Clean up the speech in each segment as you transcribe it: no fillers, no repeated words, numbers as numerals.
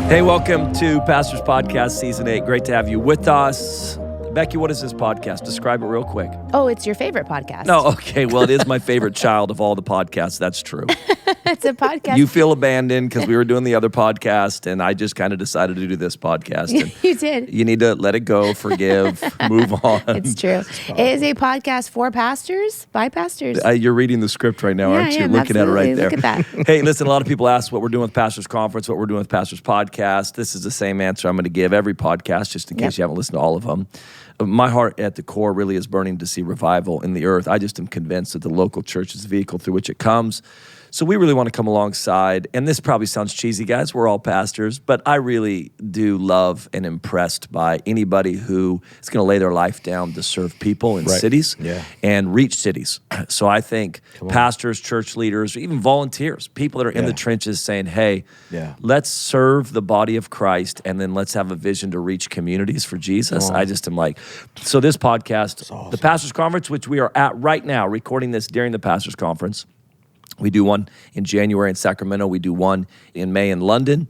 Hey, welcome to Pastor's Podcast Season 8. Great to have you with us. Becky, what is this podcast? Describe it real quick. Oh, it's your favorite podcast. No, okay. Well, it is my favorite child of all the podcasts. That's true. It's a podcast. You feel abandoned because we were doing the other podcast, and I just kind of decided to do this podcast. And you did. you need to let it go, forgive, move on. It's true. It is a podcast for pastors, by pastors. You're reading the script right now, aren't you? Yeah, Looking at it right there. Look at that. Hey, listen, a lot of people ask what we're doing with Pastor's Conference, what we're doing with Pastor's Podcast. This is the same answer I'm going to give every podcast, just in case you haven't listened to all of them. My heart at the core really is burning to see revival in the earth. I just am convinced that the local church is the vehicle through which it comes. So we really want to come alongside, and this probably sounds cheesy, guys. We're all pastors, but I really do love and impressed by anybody who is going to lay their life down to serve people in cities and reach cities. So I think pastors, church leaders, or even volunteers, people that are in the trenches saying, hey, let's serve the body of Christ, and then let's have a vision to reach communities for Jesus. I just am like, so this podcast, awesome. The Pastor's Conference, which we are at right now, recording this during the Pastor's Conference. We do one in January in Sacramento. We do one in May in London.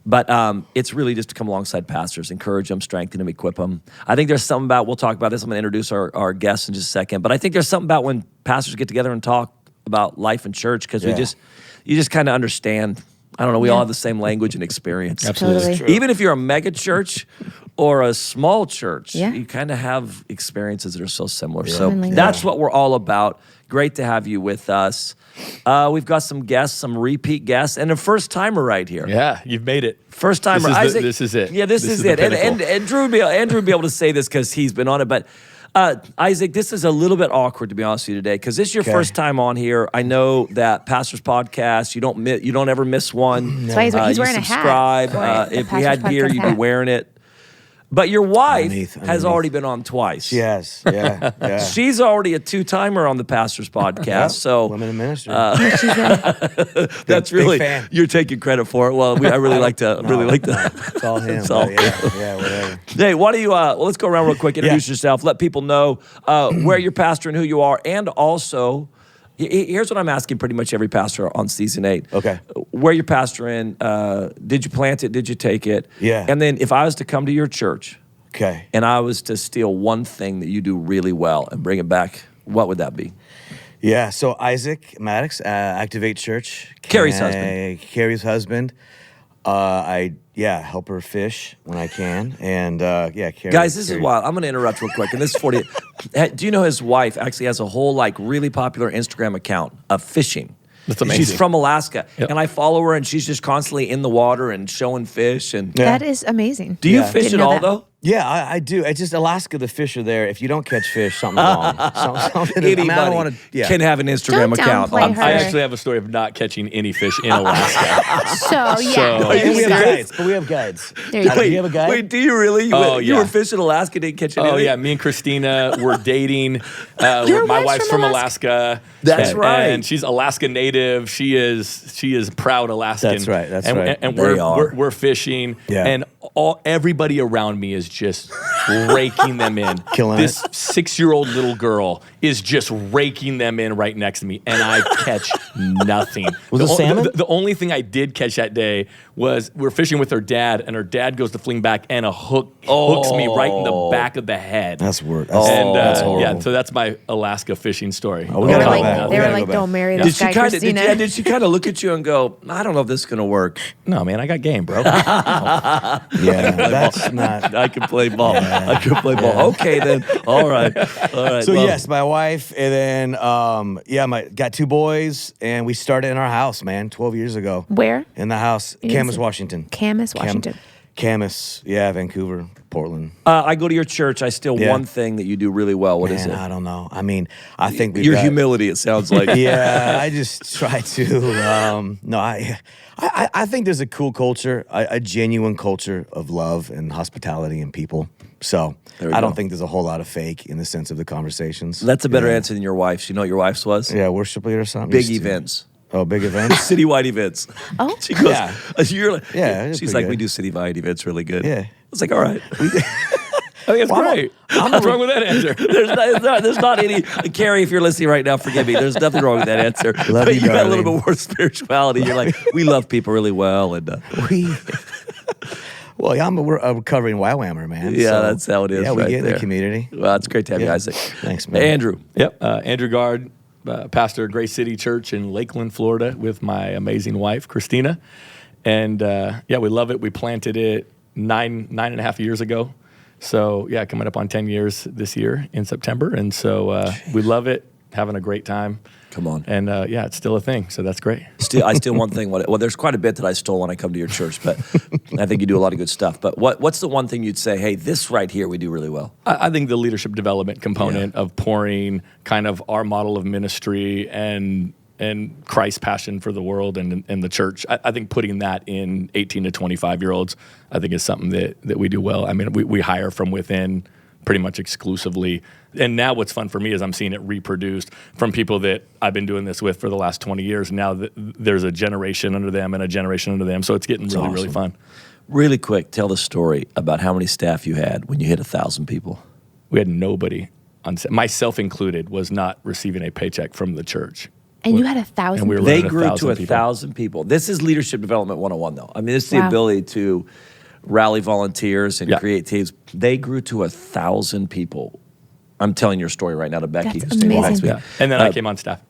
But it's really just to come alongside pastors, encourage them, strengthen them, equip them. I think there's something about, we'll talk about this, I'm going to introduce our guests in just a second, but I think there's something about when pastors get together and talk about life in church, because you just kind of understand, I don't know, we all have the same language and experience. Absolutely. Totally. Even if you're a mega church or a small church, you kind of have experiences that are so similar. So that's what we're all about. Great to have you with us. We've got some guests, some repeat guests, and a first-timer right here. Yeah, you've made it. First-timer. Isaac, this is it. Yeah, this is it. And Andrew would be able to say this because he's been on it, but Isaac, this is a little bit awkward, to be honest with you today, because this is your first time on here. I know that Pastor's Podcast, you don't ever miss one. That's why he's wearing a hat. If we had gear, you'd be wearing it. But your wife has already been on twice. Yes, yeah. She's already a two-timer on the Pastor's Podcast. So women in ministry. That's really fan. You're taking credit for it. Well, I really like to. It's all him. It's all yeah, whatever. Hey, why don't you? Let's go around real quick. Introduce yourself. Let people know where you're pastoring, who you are, and also. Here's what I'm asking pretty much every pastor on season 8. Okay. Where you're pastoring, did you plant it? Did you take it? Yeah. And then if I was to come to your church, and I was to steal one thing that you do really well and bring it back, what would that be? Yeah, so Isaac, Maddox, Activate Church. Carrie's husband. Carrie's husband. I help her fish when I can, and Carrie. Guys, this is wild. I'm going to interrupt real quick, and this is 40. Do you know his wife actually has a whole really popular Instagram account of fishing? That's amazing. She's from Alaska, and I follow her, and she's just constantly in the water and showing fish. And that is amazing. Do you fish at all, though? Yeah, I do. It's just Alaska, the fish are there. If you don't catch fish, something's wrong. Anybody can have an Instagram account. I actually have a story of not catching any fish in Alaska. And we have guides. But we have guides. Do you have a guide? Wait, do you really? You were fishing in Alaska, didn't catch anything? Oh, yeah. Me and Christina were dating. My wife's from Alaska. That's right. And she's Alaska native. She is proud Alaskan. That's right. That's right. And we're fishing. Yeah. And everybody around me is just raking them in. Killing this it. 6-year-old little girl is just raking them in right next to me, and I catch nothing. Was it salmon? The only thing I did catch that day was we were fishing with her dad, and her dad goes to fling back, and a hook hooks me right in the back of the head. That's weird. That's horrible. So that's my Alaska fishing story. They were like, don't marry this guy, Christina. Did she kind of look at you and go, I don't know if this is going to work? No, man, I got game, bro. That's not. I can play ball. I can play ball. Okay, then. All right. So yes, my wife, and then got 2 boys, and we started in our house, man, 12 years ago. Where? In the house, Camas, Washington. Camas, Washington. Camas, Vancouver, Portland. I go to your church. I steal one thing that you do really well. What is it? I don't know. I mean, I think your humility. It sounds like. Yeah, I just try to. I think there's a cool culture, a genuine culture of love and hospitality and people. So I don't think there's a whole lot of fake in the sense of the conversations. That's a better answer than your wife's. You know what your wife's was? Yeah, worship leader or something. Big events. Oh, big events? Citywide events. Oh. She goes, she's like, good. we do citywide events really good. Yeah. I was like, all right. I think it's great. What's wrong with that answer? There's not any. Carrie, if you're listening right now, forgive me. There's nothing wrong with that answer. Love but you, you got a little darling. bit more spirituality. You're like, we love people really well, and Well, yeah, we're a recovering YWAMer, man. Yeah, so, that's how it is. Yeah, we right get in there. the community. Well, it's great to have you, Isaac. Thanks, man. Andrew. Yep. Andrew Gard, pastor of Grace City Church in Lakeland, Florida, with my amazing wife, Christina. And we love it. We planted it nine and a half years ago. So, coming up on 10 years this year in September. And so we love it, having a great time. Come on. And it's still a thing. So that's great. I steal one thing. Well, there's quite a bit that I stole when I come to your church, but I think you do a lot of good stuff. But what's the one thing you'd say, hey, this right here we do really well? I think the leadership development component of pouring kind of our model of ministry and Christ's passion for the world and the church. I think putting that in 18 to 25-year-olds, I think is something that we do well. I mean, we hire from within pretty much exclusively. And now what's fun for me is I'm seeing it reproduced from people that I've been doing this with for the last 20 years. Now there's a generation under them and a generation under them. So it's getting really, really fun. Really quick, tell the story about how many staff you had when you hit 1,000 people. We had nobody, myself included, was not receiving a paycheck from the church. And you had 1,000. And we were They running grew 1,000 to people. 1,000 people. This is leadership development 101, though. I mean, this is the Wow. ability to rally volunteers and Yeah. create teams. They grew to 1,000 people. I'm telling your story right now to Becky. That's who's staying amazing. behind me. Yeah. And then I came on staff.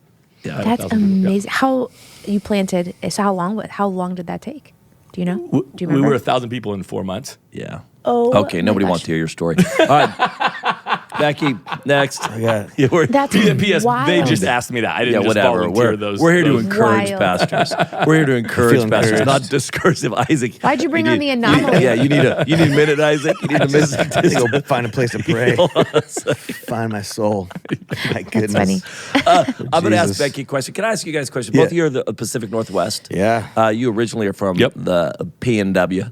Yeah. That's 1,000 people. Yeah. amazing. How you planted? So how long did that take? Do you know? Do you We remember? were 1,000 people in 4 months. Yeah. Oh, Okay, my nobody gosh. wants to hear your story. All right. Becky, next. Yeah. Yeah, we're, That's P.S. wild. They just asked me that. I didn't just whatever. volunteer those. We're here to those- encourage Wild. pastors. We're here to encourage Feel pastors, encouraged. not discourage them. Isaac. Why'd you bring need- on the anomaly? Yeah, you need a minute, Isaac. You need a minute. I think I'll find a place to pray. Find my soul. My goodness. funny. I'm going to ask Jesus. Becky a question. Can I ask you guys a question? Yeah. Both of you are the Pacific Northwest. Yeah. You originally are from Yep. the P&W.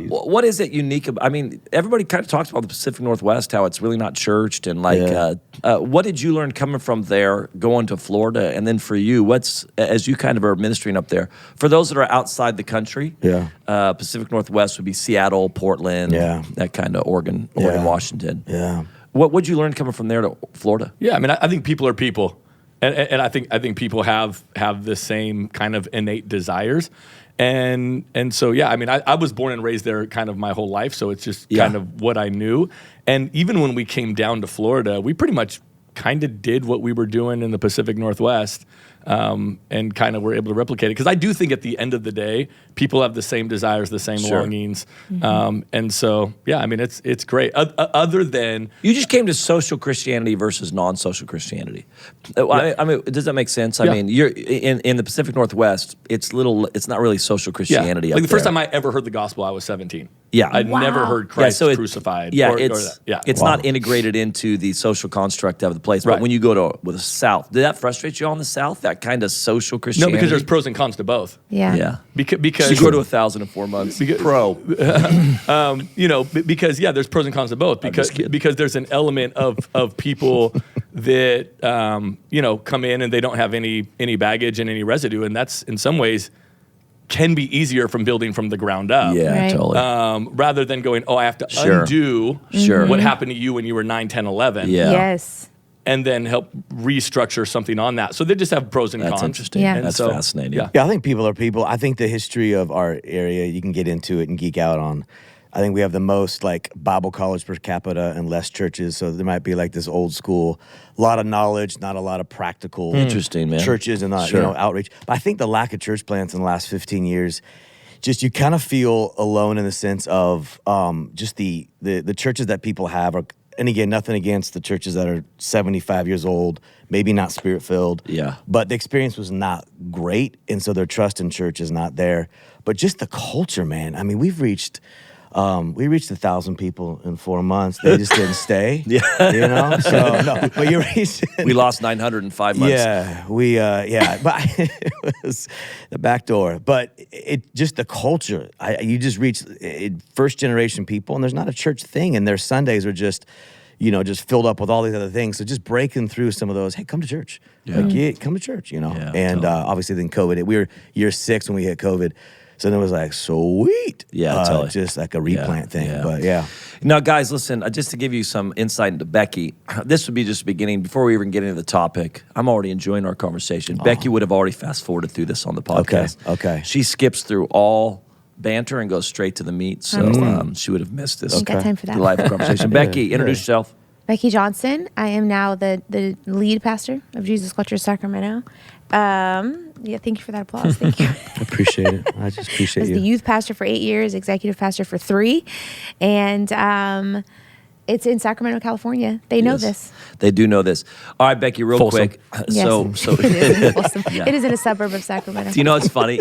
What is it unique about? I mean, everybody kind of talks about the Pacific Northwest, how it's really not churched, and like, Yeah. what did you learn coming from there, going to Florida, and then for you, what's as you kind of are ministering up there? For those that are outside the country, Yeah. Pacific Northwest would be Seattle, Portland, Yeah. that kind of Oregon, Yeah. Washington. Yeah. What would you learn coming from there to Florida? Yeah, I mean, I think people are people, and I think people have the same kind of innate desires, and so I mean, I was born and raised there kind of my whole life, so it's just kind of what I knew. And even when we came down to Florida, we pretty much kind of did what we were doing in the Pacific Northwest. And kind of were able to replicate it. Because I do think at the end of the day, people have the same desires, the same Sure. longings. And so, I mean, it's great. Other than, You just came to social Christianity versus non-social Christianity. I mean, does that make sense? I Yeah. mean, you're in the Pacific Northwest. It's not really social Christianity. like up the first there. time I ever heard the gospel, I was 17. Yeah. I'd Wow. never heard Yeah, Christ so crucified. Yeah, or it's that. it's Wow. not integrated into the social construct of the place. But Right. when you go to the South, did that frustrate you on the South? That kind of social No, Christianity. because there's pros and cons to both. Yeah. yeah. Because So you go to 1,000 in 4 months. Pro. because there's pros and cons to both. just kidding. Because there's an element of people that come in and they don't have any baggage and any residue, and that's in some ways can be easier from building from the ground up. Yeah, Right. totally. Rather than going, I have to Sure. undo Sure. what happened to you when you were 9, 10, 11. Yeah. Yes. And then help restructure something on that. So they just have pros and That's cons. interesting. Yeah. And That's so, fascinating. Yeah. Yeah, I think people are people. I think the history of our area, you can get into it and geek out on. I think we have the most like Bible college per capita and less churches. So there might be like this old school, a lot of knowledge, not a lot of practical Interesting, man. churches and not, Sure. outreach. But I think the lack of church plants in the last 15 years, just you kind of feel alone in the sense of just the churches that people have are, and again, nothing against the churches that are 75 years old, maybe not spirit-filled. Yeah. But the experience was not great, and so their trust in church is not there. But just the culture, man. I mean, we reached 1,000 people in 4 months. They just didn't stay. Yeah. So no, but you reached. We lost 900 in 5 months. Yeah, but it was the back door. But it just the culture. You just reach first generation people, and there's not a church thing, and their Sundays are just, just filled up with all these other things. So just breaking through some of those. Hey, come to church. Come to church. Yeah, and totally. obviously then COVID. We were year 6 when we hit COVID. So then it was like, sweet. Yeah, totally. Just like a replant thing. yeah. But yeah. Now, guys, listen, just to give you some insight into Becky, this would be just the beginning. Before we even get into the topic, I'm already enjoying our conversation. Becky would have already fast-forwarded through this on the podcast. Okay. She skips through all banter and go straight to the meat. So 100%. she would have missed this Ain't got time for that. delightful conversation. Becky, introduce yourself. Becky Johnson. I am now the lead pastor of Jesus Culture Sacramento. Thank you for that applause. Thank you. I appreciate it. I just I appreciate was you. the youth pastor for 8 years, executive pastor for 3, and it's in Sacramento, California. They know this. They do know this. All right, Becky, real Folsom. quick. Yes. So It is in Folsom. Yeah. It is in a suburb of Sacramento. Do you know what's funny?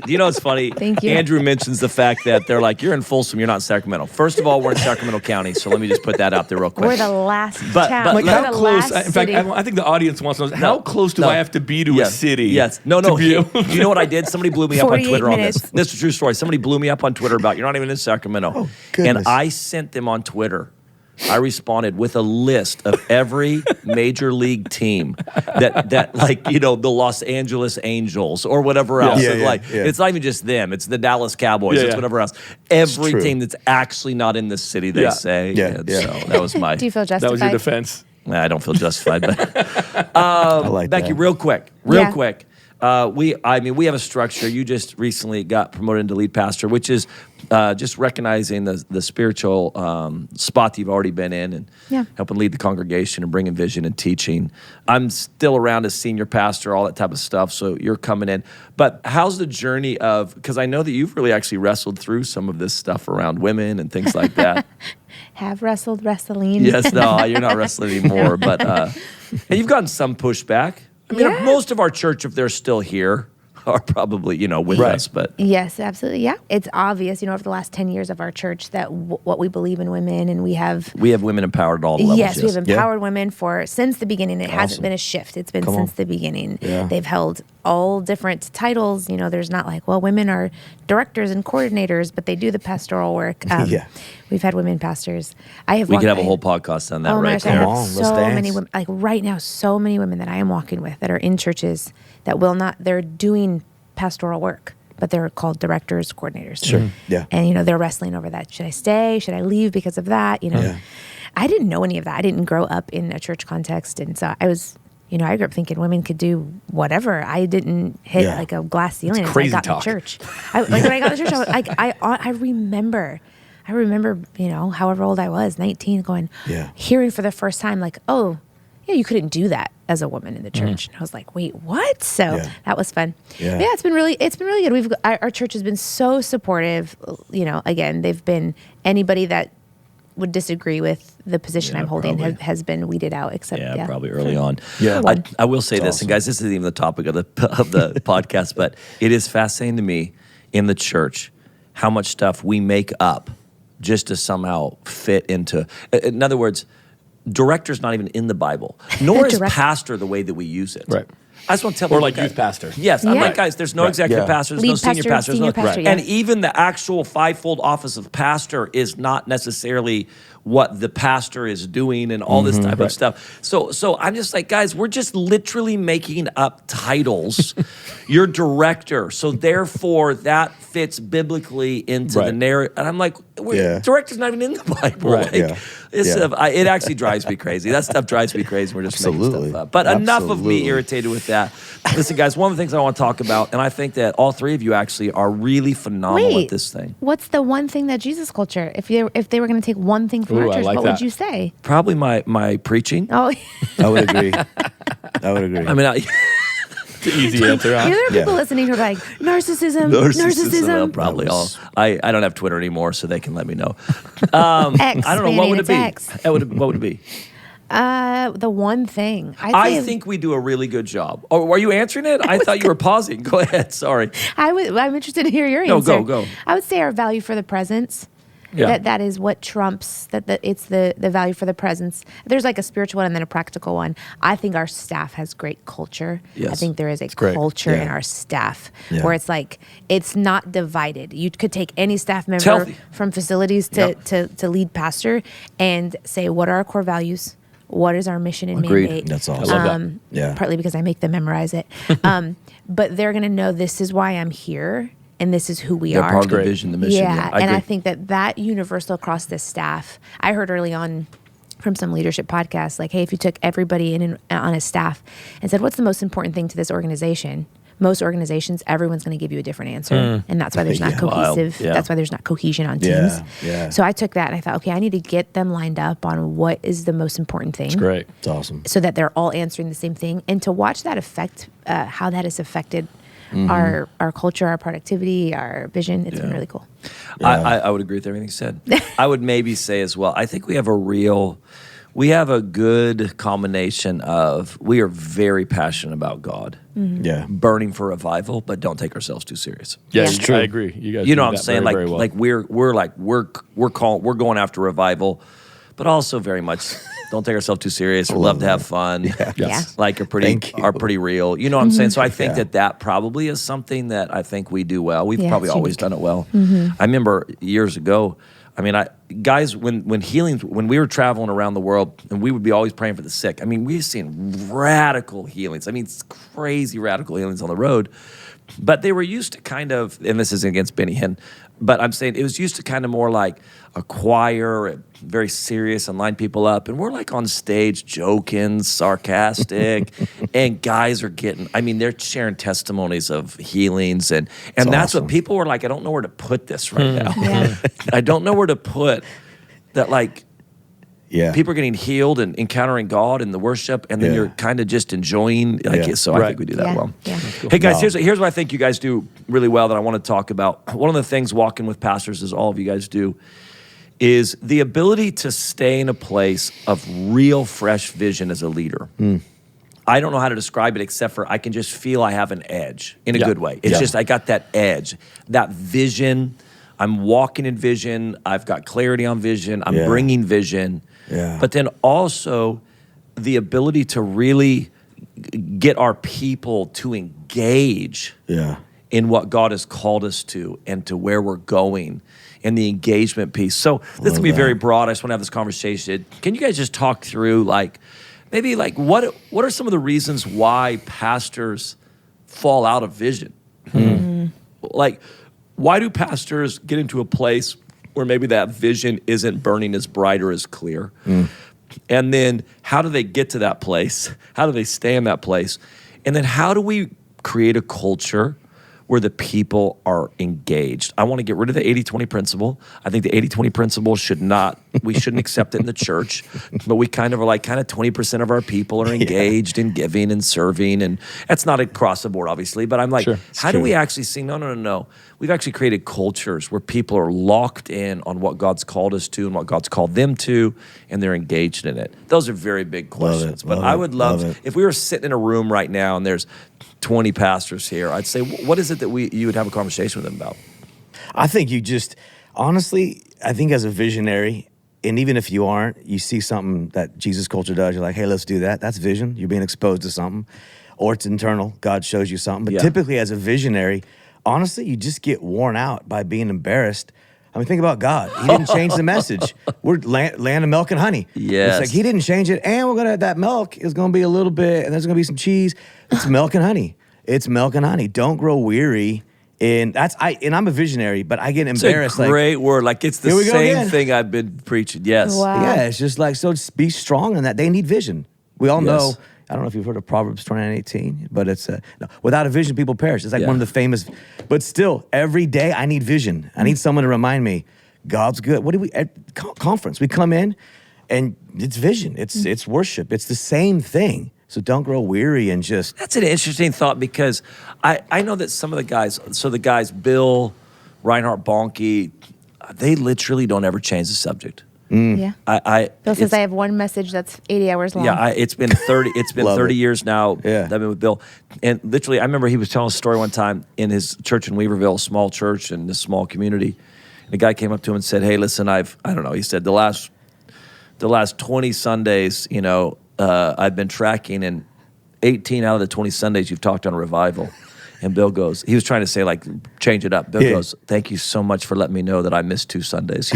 Thank you. Andrew mentions the fact that they're like, you're in Folsom, you're not in Sacramento. First of all, we're in Sacramento County, so let me just put that out there real quick. We're the last But- town. but Like We're how the close? last In fact, city. I think the audience wants to know how close do No. I have to be to a Yes, city? Yes. No. to be able- Do you know what I did? Somebody blew me up on 48 Twitter on minutes. this. This is a true story. Somebody blew me up on Twitter about you're not even in Sacramento. Oh, goodness. And I sent them on Twitter. I responded with a list of every major league team that like, you know, the Los Angeles Angels or whatever else. Yeah, And, yeah, like yeah. it's not even just them. It's the Dallas Cowboys. Yeah, It's yeah. whatever else. Every true. team that's actually not in the city, they Yeah. say. Yeah, And yeah. So that was my. Do you feel That justified? was your defense. I don't feel justified, but I like Becky, that. real quick. Yeah. We have a structure. You just recently got promoted into lead pastor, which is just recognizing the spiritual spot that you've already been in and Yeah. helping lead the congregation and bringing vision and teaching. I'm still around as senior pastor, all that type of stuff. So you're coming in. But how's the journey of, because I know that you've really actually wrestled through some of this stuff around women and things like that. Have wrestled wrestling. Yes, no, you're not wrestling anymore. But and you've gotten some pushback. I mean, Yeah. most of our church, if they're still here, are probably, you know, with Right. us. But Yes, absolutely. Yeah. It's obvious, over the last 10 years of our church that what we believe in women, and we have we have women empowered at all the levels. Yes, we have empowered women since the beginning. It hasn't Awesome. been a shift. It's been Come since on. the beginning. Yeah. They've held all different titles. There's not like, well, women are directors and coordinators, but they do the pastoral work. Yeah. We've had women pastors. We could have a whole podcast on that Oh my right gosh, I there. have on, let's so many dance. women. Like right now, so many women that I am walking with that are in churches that they're doing pastoral work, but they're called directors, coordinators. Sure. Yeah. And, they're wrestling over that. Should I stay? Should I leave because of that? Yeah. I didn't know any of that. I didn't grow up in a church context. And so I was, I grew up thinking women could do whatever. I didn't hit Yeah. like a glass ceiling until I crazy got in talk. the church. When I got in the church, I was like, I remember, however old I was, 19, going, Yeah. hearing for the first time, like, oh, yeah, you couldn't do that as a woman in the church. And I was like, wait, what? So Yeah. that was fun. Yeah. It's been really good. Our church has been so supportive. Again, they've been anybody that would disagree with the position Yeah, I'm holding probably. has been weeded out. Except Probably early on. Yeah. I will say this, awesome. and guys, this isn't even the topic of the podcast, but it is fascinating to me in the church how much stuff we make up just to somehow fit into. In other words, director's not even in the Bible, nor is Director. pastor the way that we use it. Right. I just want to tell Or people, like guys- youth pastor. Yes, I'm Yeah. like, guys, there's no Right. executive Yeah. pastor, there's no Lead senior pastor, pastor, senior pastor, yeah. and even the actual fivefold office of pastor is not necessarily what the pastor is doing and all this type of stuff. So I'm just like, guys, we're just literally making up titles. You're director, so therefore that fits biblically into the Right. narrative. And I'm like, Yeah. director's not even in the Bible. Right. Like, Yeah. this Yeah. stuff, it actually drives me crazy. That stuff drives me crazy. We're just making Absolutely. stuff up. But enough of me Absolutely. irritated with that. Listen, guys, one of the things I want to talk about, and I think that all three of you actually are really phenomenal at this thing. What's the one thing that Jesus culture, if they were going to take one thing from Ooh, our I church, like what that. would you say? Probably my preaching. Oh, I would agree. I would agree. I mean, It's an easy answer. Huh? there are people Yeah. listening who are like, narcissism. Narcissism. Probably all. I don't have Twitter anymore, so they can let me know. X, I don't know. What would it be? X. What would it be? The one thing. I think we do a really good job. Oh, were you answering it? I thought you were pausing. Go ahead. Sorry. I'm interested to hear your No, answer. go. I would say our value for the presence. Yeah. That is what trumps it's the value for the presence. There's like a spiritual one and then a practical one. I think our staff has great culture. Yes. I think there is a great. culture in Yeah. our staff Yeah. where it's like it's not divided. You could take any staff member healthy. from facilities to lead pastor and say, what are our core values? What is our mission and Agreed. mandate? That's awesome. I love that. Yeah. Partly because I make them memorize it. But they're going to know this is why I'm here and this is who we They're are. part of the Great. vision, the mission. Yeah, I and I agree. think that universal across the staff, I heard early on from some leadership podcasts, like, hey, if you took everybody on a staff and said, what's the most important thing to this organization? most organizations, everyone's going to give you a different answer. And that's why there's not cohesive. Yeah. That's why there's not cohesion on teams. Yeah. So I took that and I thought, okay, I need to get them lined up on what is the most important thing. It's great. It's awesome. So that they're all answering the same thing. And to watch that affect, how that has affected our culture, our productivity, our vision, it's been really cool. I would agree with everything you said. I would maybe say as well, I think we have a good combination of, we are very passionate about God, burning for revival, but don't take ourselves too serious. Yeah, Yeah. it's true. I agree. You guys, You know do what I'm that saying? very, very well. We're going after revival, but also very much don't take ourselves too serious. We love to have fun. Yes. Like are pretty real. You know what I'm saying? So I think that probably is something that I think we do well. We've probably it's always unique. done it well. I remember years ago, I mean, guys, when we were traveling around the world and we would be always praying for the sick. I mean, we've seen radical healings. I mean, it's crazy radical healings on the road. But they were used to kind of, and this isn't against Benny Hinn, but I'm saying it was used to kind of more like a choir, very serious, and line people up. And we're like on stage joking, sarcastic, and guys are they're sharing testimonies of healings. And that's awesome. what people were like, I don't know where to put this right now. I don't know where to put that, like, people are getting healed and encountering God in the worship, and then you're kind of just enjoying it. So I think we do that well. Yeah. Hey guys, here's what I think you guys do really well that I want to talk about. One of the things walking with pastors, as all of you guys do, is the ability to stay in a place of real fresh vision as a leader. I don't know how to describe it except for I can just feel I have an edge in a good way. It's just I got that edge, that vision. I'm walking in vision. I've got clarity on vision. I'm bringing vision. But then also the ability to really get our people to engage in what God has called us to and to where we're going and the engagement piece. So this can be very broad. I just want to have this conversation. Can you guys just talk through what are some of the reasons why pastors fall out of vision? Like, why do pastors get into a place where maybe that vision isn't burning as bright or as clear? And then how do they get to that place? How do they stay in that place? And then how do we create a culture where the people are engaged? I want to get rid of the 80-20 principle. I think the 80-20 principle we shouldn't accept it in the church, but we kind of are like 20% of our people are engaged in giving and serving, and that's not across the board, obviously, but I'm like, how do we actually see, no. We've actually created cultures where people are locked in on what God's called us to and what God's called them to, and they're engaged in it. Those are very big questions. But I would love if we were sitting in a room right now and there's 20 pastors here, I'd say, what is it that you would have a conversation with them about? I think you just, honestly, I think as a visionary, and even if you aren't, you see something that Jesus culture does, you're like, hey, let's do that. That's vision. You're being exposed to something. Or it's internal. God shows you something. But typically as a visionary, honestly, you just get worn out by being embarrassed. I mean, think about God. He didn't change the message. We're land of milk and honey. Yes. It's like he didn't change it. And that milk is going to be a little bit, and there's going to be some cheese. It's milk and honey. It's milk and honey. Don't grow weary. And I'm a visionary, but I get embarrassed. It's a great word. Like, it's the same thing I've been preaching. Yes. Wow. Yeah, it's just like, so just be strong in that. They need vision. We all know. I don't know if you've heard of Proverbs 29:18, but it's without a vision, people perish. It's like one of the famous, but still, every day I need vision. I need someone to remind me, God's good. What do we, at conference, we come in and it's vision, it's worship. It's the same thing. So don't grow weary and just. That's an interesting thought, because I know that some of the guys, Bill, Reinhard Bonnke, they literally don't ever change the subject. Yeah. Bill says I have one message that's 80 hours long. Yeah, it's been 30. It's been 30 years now. Yeah. that I've been with Bill, and literally, I remember he was telling a story one time in his church in Weaverville, a small church in this small community. And a guy came up to him and said, "Hey, listen, I don't know." He said the last 20 Sundays, I've been tracking, and 18 out of the 20 Sundays you've talked on a revival. And Bill goes, he was trying to say, like, change it up. Bill goes, "Thank you so much for letting me know that I missed 2 Sundays,"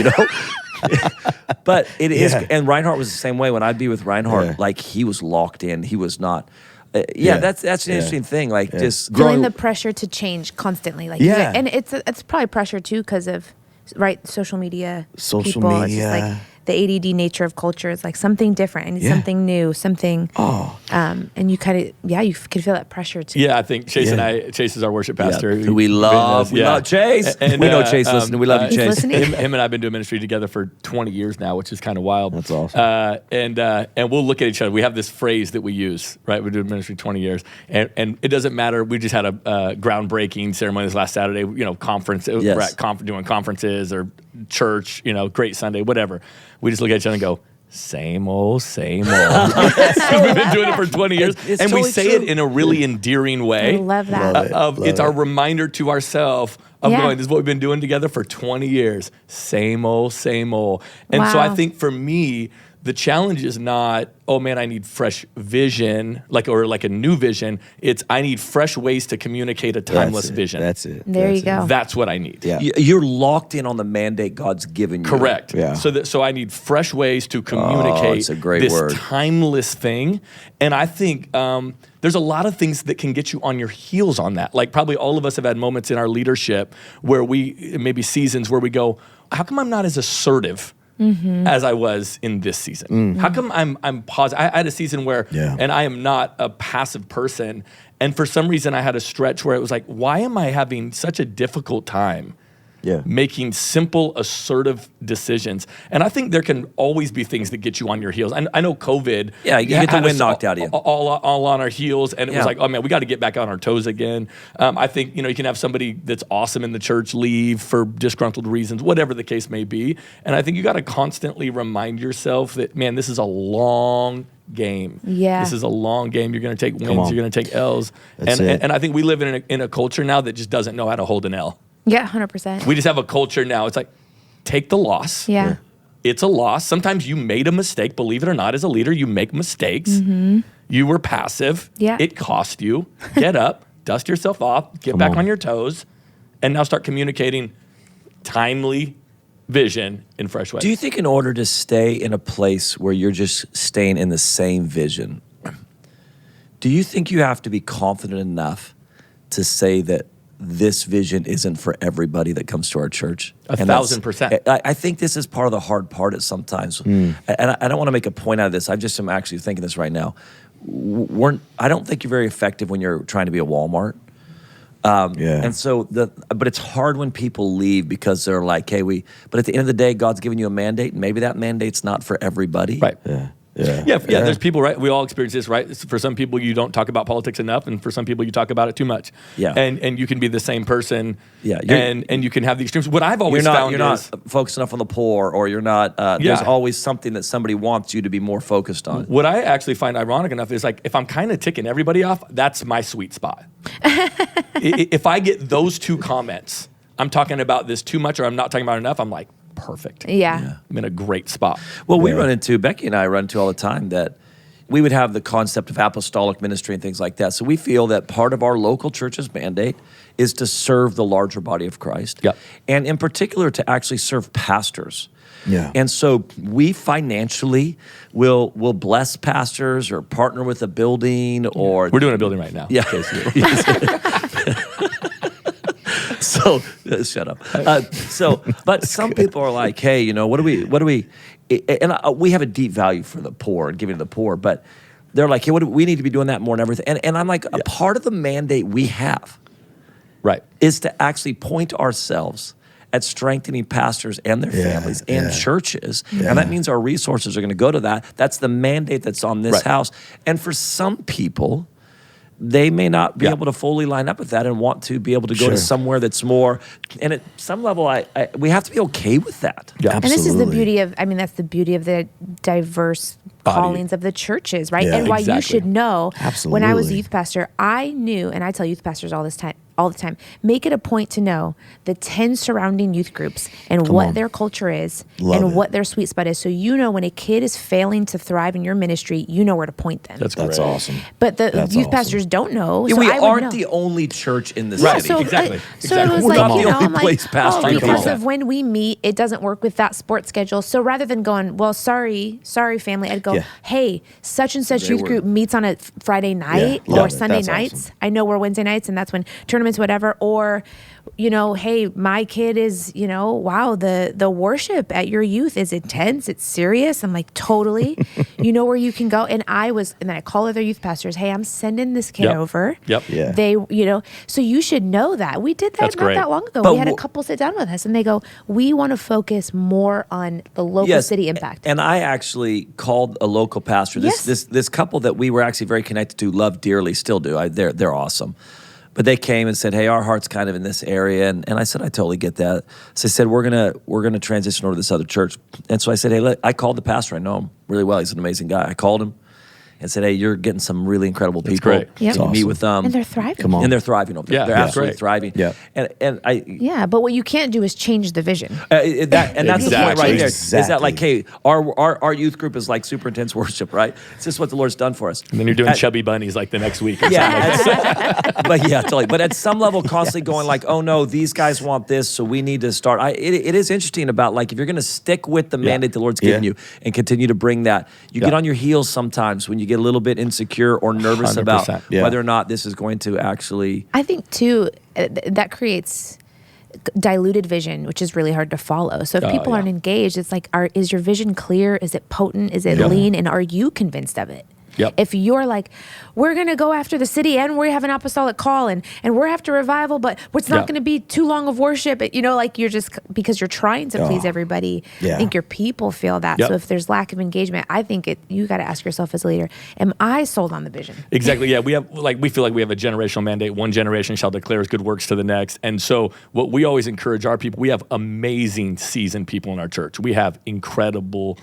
But it is, and Reinhardt was the same way. When I'd be with Reinhardt, like, he was locked in. He was not. That's an interesting thing. Like, just feeling the pressure to change constantly. Like, and it's probably pressure too because of social media. Social people. media. It's just like the ADD nature of culture is like something different. I need something new, something. And you kind of, you can feel that pressure too. Yeah, I think Chase is our worship pastor. Who we love. We love Chase. And we know Chase listening. We love you, Chase. Listening. Him and I have been doing ministry together for 20 years now, which is kind of wild. That's awesome. And we'll look at each other. We have this phrase that we use, right? We've been doing ministry 20 years. And it doesn't matter. We just had a groundbreaking ceremony this last Saturday, conference. Yes. We're at doing conferences or church, great Sunday, whatever. We just look at each other and go, same old, same old. We've been doing it for 20 years. It's and totally we say true. it in a really endearing way. I love that. It's our reminder to ourselves of going, this is what we've been doing together for 20 years. Same old, same old. And so I think for me, the challenge is not, oh man, I need fresh vision, like a new vision. It's I need fresh ways to communicate a timeless vision. That's it. There you go. That's what I need. Yeah. You're locked in on the mandate God's given you. Correct. Yeah. So I need fresh ways to communicate it's a great this word. timeless thing. And I think there's a lot of things that can get you on your heels on that. Like probably all of us have had moments in our leadership where maybe seasons where we go, how come I'm not as assertive as I was in this season? How come I'm pausing? I had a season where, and I am not a passive person, and for some reason I had a stretch where it was like, why am I having such a difficult time making simple, assertive decisions? And I think there can always be things that get you on your heels. I know COVID. Yeah, you get the had wind us knocked out of you. All on our heels, and it was like, oh man, we got to get back on our toes again. I think you can have somebody that's awesome in the church leave for disgruntled reasons, whatever the case may be. And I think you got to constantly remind yourself that, man, this is a long game. Yeah. This is a long game. You're going to take wins. You're going to take L's. That's it. And I think we live in a culture now that just doesn't know how to hold an L. Yeah, 100%. We just have a culture now. It's like, take the loss. Yeah. It's a loss. Sometimes you made a mistake. Believe it or not, as a leader, you make mistakes. You were passive. Yeah. It cost you. Get up, dust yourself off, get back on your toes, and now start communicating timely vision in fresh ways. Do you think in order to stay in a place where you're just staying in the same vision, do you think you have to be confident enough to say that this vision isn't for everybody that comes to our church? 1,000%. I think this is part of the hard part at sometimes. And I don't want to make a point out of this. I just am actually thinking this right now. I don't think you're very effective when you're trying to be a Walmart. And so, but it's hard when people leave because they're like, hey, but at the end of the day, God's giving you a mandate, and maybe that mandate's not for everybody. Right. Yeah. There's people, right? We all experience this, right? For some people, you don't talk about politics enough, and for some people, you talk about it too much. Yeah. And you can be the same person. Yeah. And you can have the extremes. What I've always found you're not focused enough on the poor, or you're not. There's always something that somebody wants you to be more focused on. What I actually find ironic enough is like if I'm kind of ticking everybody off, that's my sweet spot. If I get those two comments, I'm talking about this too much, or I'm not talking about enough, I'm like, perfect. Yeah. I'm in a great spot. Well, Becky and I run into all the time that we would have the concept of apostolic ministry and things like that. So we feel that part of our local church's mandate is to serve the larger body of Christ. Yep. And in particular, to actually serve pastors. Yeah. And so we financially will bless pastors or partner with a building or... We're doing a building right now. Yeah. So shut up. But some people are like, hey, what do we? And we have a deep value for the poor and giving to the poor, but they're like, hey, we need to be doing that more and everything. And I'm like, a part of the mandate we have, right, is to actually point ourselves at strengthening pastors and their families and churches. And that means our resources are going to go to that. That's the mandate that's on this house. And for some people, they may not be able to fully line up with that and want to be able to go to somewhere that's more. And at some level, we have to be okay with that. Yeah, and this is the beauty of, that's the beauty of the diverse callings of the churches, right? Yeah, and why you should know. Absolutely. When I was a youth pastor, I knew, and I tell youth pastors all the time, make it a point to know the 10 surrounding youth groups and what their culture is and what their sweet spot is. So when a kid is failing to thrive in your ministry, you know where to point them. That's awesome. But the youth pastors don't know. Yeah, so we I would aren't know. the only church in the Right. city. So, Exactly. So it was We're like, not the only I'm place like, pastoring because people. of when we meet, it doesn't work with that sports schedule. So rather than going, well, sorry, family, I'd go, hey, such and such youth group meets on a Friday night or love it. Sunday That's nights. awesome. I know we're Wednesday nights, and that's when turn tournaments, whatever, or, hey, my kid is, wow, the worship at your youth is intense. It's serious. I'm like, totally. You know where you can go. And then I call other youth pastors. Hey, I'm sending this kid over. Yep. Yeah. They, so you should know that. We did that That's not great. that long ago. But we had a couple sit down with us and they go, we want to focus more on the local city impact. And I actually called a local pastor. This couple that we were actually very connected to, love dearly, still do. They're awesome. But they came and said, hey, our heart's kind of in this area. And I said, I totally get that. So I said, we're gonna transition over to this other church. And so I said, hey, I called the pastor. I know him really well. He's an amazing guy. I called him and said, hey, you're getting some really incredible people. great. Yep. So meet with them. And they're thriving. Come on. And they're thriving over there. Yeah, They're that's absolutely great. thriving. Yeah. And I Yeah, but what you can't do is change the vision. that's the point right there. Is that Exactly. like, hey, our youth group is like super intense worship, right? It's just what the Lord's done for us. And then you're doing chubby bunnies like the next week. Or something. Yeah, but yeah, totally. But at some level, constantly going like, oh no, these guys want this, so we need to start. It is interesting about like if you're going to stick with the mandate the Lord's given you and continue to bring that, you get on your heels sometimes when you get a little bit insecure or nervous about 100%. whether or not this is going to actually. I think too that creates diluted vision, which is really hard to follow. So if people aren't engaged, it's like, is your vision clear? Is it potent? Is it lean? And are you convinced of it? Yep. If you're like, we're going to go after the city and we have an apostolic call and we're after revival, but it's not going to be too long of worship. Like you're just, because you're trying to please everybody. Yeah. I think your people feel that. Yep. So if there's lack of engagement, I think you got to ask yourself as a leader, am I sold on the vision? Exactly. Yeah, we feel like we have a generational mandate. One generation shall declare his good works to the next. And so what we always encourage our people, we have amazing seasoned people in our church. We have incredible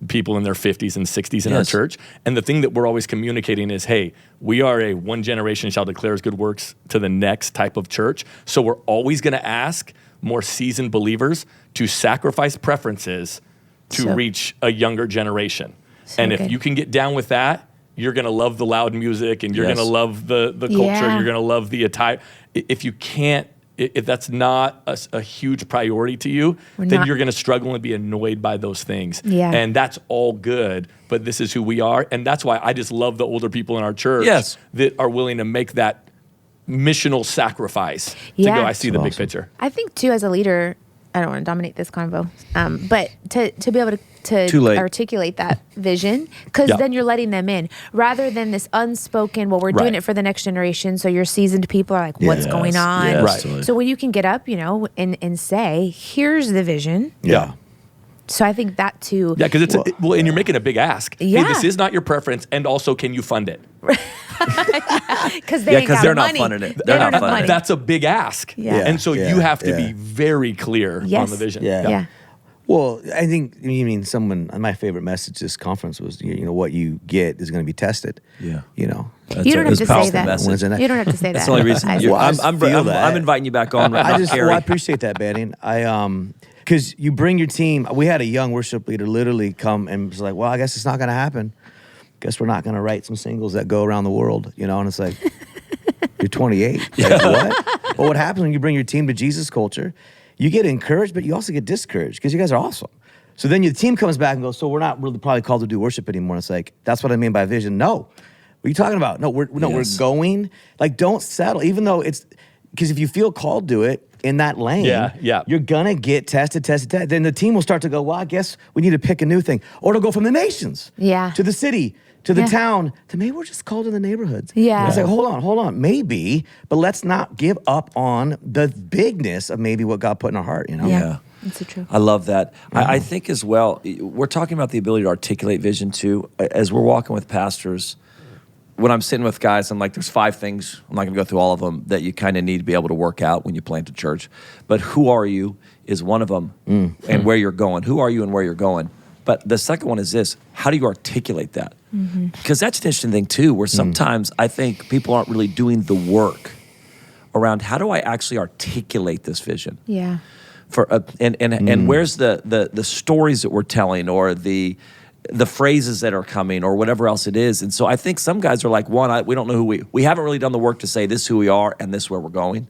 people in their 50s and 60s in our church. And the thing that we're always communicating is, hey, we are a one generation shall declare his good works to the next type of church. So we're always going to ask more seasoned believers to sacrifice preferences to reach a younger generation. And if you can get down with that, you're going to love the loud music and you're going to love the culture. You're going to love the attire. If you can't, if that's not a huge priority to you, then you're going to struggle and be annoyed by those things. Yeah. And that's all good, but this is who we are. And that's why I just love the older people in our church that are willing to make that missional sacrifice to go, I see the big picture. I think too, as a leader, I don't want to dominate this convo, but to be able to articulate that vision, because then you're letting them in rather than this unspoken, well, we're doing it for the next generation. So your seasoned people are like, what's going on? Yes, right. totally. So when you can get up, and say, here's the vision. Yeah. So I think that too. Yeah, because and you're making a big ask. Yeah. Hey, this is not your preference, and also, can you fund it? Because they're not funding it. They're not funding it. That's a big ask. Yeah. And so you have to be very clear on the vision. Yeah. Well, I think you mean my favorite message this conference was, what you get is going to be tested. Yeah. you don't have to say that. Message. You don't have to say that. That's the only reason. I'm inviting you back on right now, I appreciate that, Banning. Because you bring your team. We had a young worship leader literally come and was like, well, I guess it's not going to happen. Guess we're not going to write some singles that go around the world, and it's like, you're 28. Like, what? Well, what happens when you bring your team to Jesus culture? You get encouraged, but you also get discouraged because you guys are awesome. So then your team comes back and goes, so we're not really probably called to do worship anymore. And it's like, that's what I mean by vision. No. What are you talking about? We're going. Like, don't settle. Even though because if you feel called to it in that lane, you're going to get tested. Then the team will start to go, well, I guess we need to pick a new thing. Or to go from the nations to the city, to the town, to maybe we're just called to the neighborhoods. Yeah. It's like, hold on, maybe, but let's not give up on the bigness of maybe what God put in our heart, Yeah. That's so true. I love that. I think as well, we're talking about the ability to articulate vision too. As we're walking with pastors, when I'm sitting with guys, I'm like, there's 5 things, I'm not going to go through all of them, that you kind of need to be able to work out when you plant a church. But who are you is one of them, and where you're going. Who are you and where you're going? But the second one is this: how do you articulate that? Because that's an interesting thing too, where sometimes I think people aren't really doing the work around how do I actually articulate this vision? Yeah. And where's the stories that we're telling, or the phrases that are coming, or whatever else it is. And so I think some guys are like, we don't know who we haven't really done the work to say this is who we are and this is where we're going.